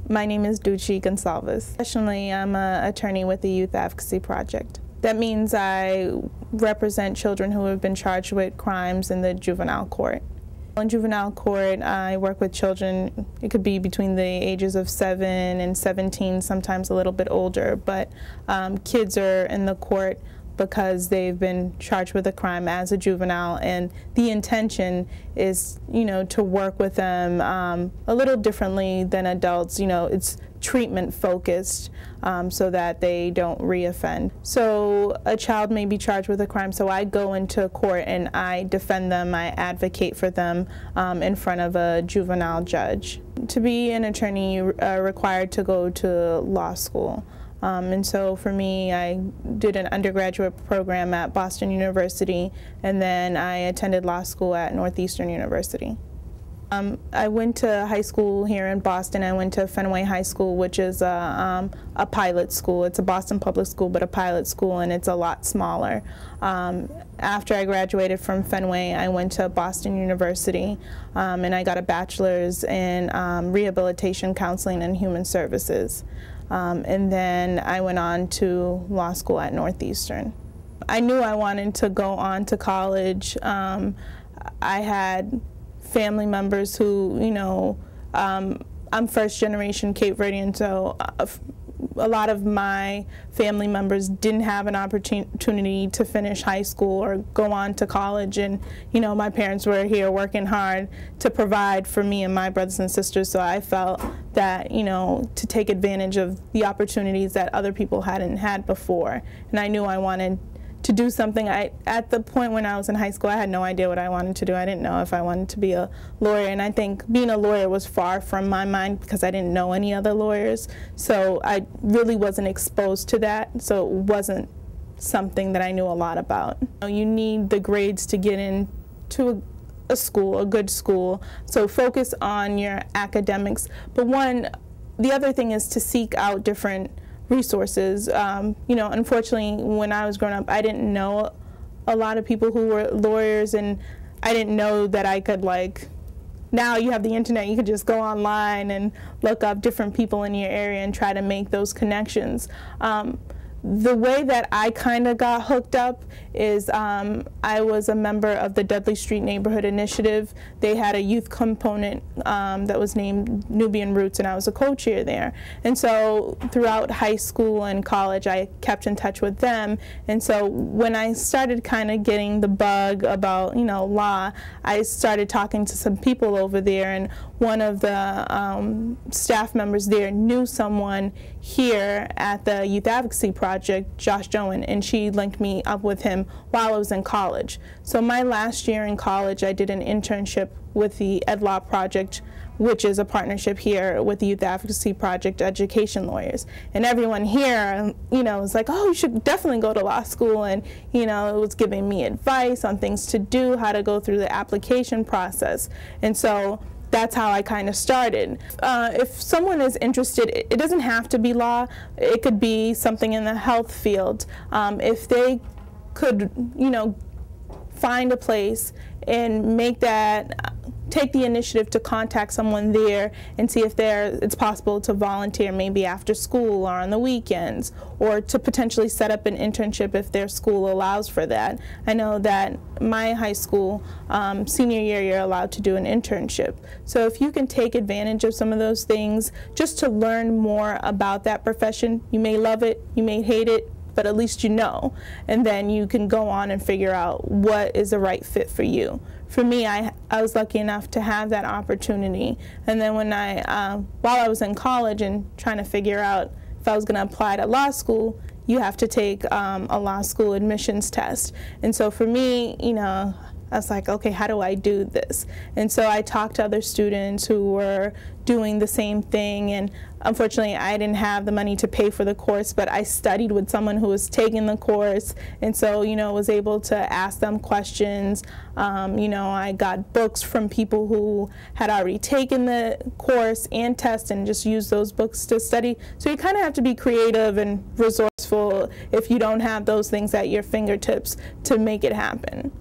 My name is Duci Goncalves. Professionally, I'm an attorney with the Youth Advocacy Project. That means I represent children who have been charged with crimes in the juvenile court. In juvenile court, I work with children. It could be between the ages of 7 and 17, sometimes a little bit older, but kids are in the court because they've been charged with a crime as a juvenile, and the intention is, to work with them a little differently than adults. It's treatment focused so that they don't reoffend. So a child may be charged with a crime, so I go into court and I defend them, I advocate for them in front of a juvenile judge. To be an attorney, you're required to go to law school. And so for me, I did an undergraduate program at Boston University, and then I attended law school at Northeastern University. I went to high school here in Boston. I went to Fenway High School, which is a pilot school. It's a Boston public school, but a pilot school, and it's a lot smaller. After I graduated from Fenway, I went to Boston University, and I got a bachelor's in rehabilitation counseling and human services. And then I went on to law school at Northeastern. I knew I wanted to go on to college. I had family members who, I'm first generation Cape Verdean, so a lot of my family members didn't have an opportunity to finish high school or go on to college, and my parents were here working hard to provide for me and my brothers and sisters, so I felt that to take advantage of the opportunities that other people hadn't had before, and I knew I wanted to do something. At the point when I was in high school, I had no idea what I wanted to do. I didn't know if I wanted to be a lawyer, and I think being a lawyer was far from my mind because I didn't know any other lawyers, so I really wasn't exposed to that, so it wasn't something that I knew a lot about. You need the grades to get into a school, a good school, so focus on your academics, but the other thing is to seek out different resources. Unfortunately, when I was growing up, I didn't know a lot of people who were lawyers, and I didn't know that I could, now you have the internet, you could just go online and look up different people in your area and try to make those connections. The way that I kind of got hooked up is I was a member of the Dudley Street Neighborhood Initiative. They had a youth component that was named Nubian Roots, and I was a co-chair there. And so throughout high school and college, I kept in touch with them. And so when I started kind of getting the bug about, law, I started talking to some people over there, and one of the staff members there knew someone here at the Youth Advocacy Project, Josh Joan, and she linked me up with him while I was in college. So my last year in college, I did an internship with the Ed Law Project, which is a partnership here with the Youth Advocacy Project Education Lawyers. And everyone here, was like, oh, you should definitely go to law school, and, it was giving me advice on things to do, how to go through the application process. And so that's how I kind of started. If someone is interested, it doesn't have to be law. It could be something in the health field. If they could, find a place and take the initiative to contact someone there and see if it's possible to volunteer maybe after school or on the weekends, or to potentially set up an internship if their school allows for that. I know that my high school, senior year, you're allowed to do an internship. So if you can take advantage of some of those things just to learn more about that profession, you may love it, you may hate it, but at least and then you can go on and figure out what is the right fit for you. For me, I was lucky enough to have that opportunity, and then when while I was in college and trying to figure out if I was going to apply to law school, you have to take a law school admissions test. And so for me, I was like, okay, how do I do this? And so I talked to other students who were doing the same thing, and unfortunately I didn't have the money to pay for the course, but I studied with someone who was taking the course, and so was able to ask them questions. I got books from people who had already taken the course and test, and just used those books to study. So you kind of have to be creative and resourceful if you don't have those things at your fingertips to make it happen.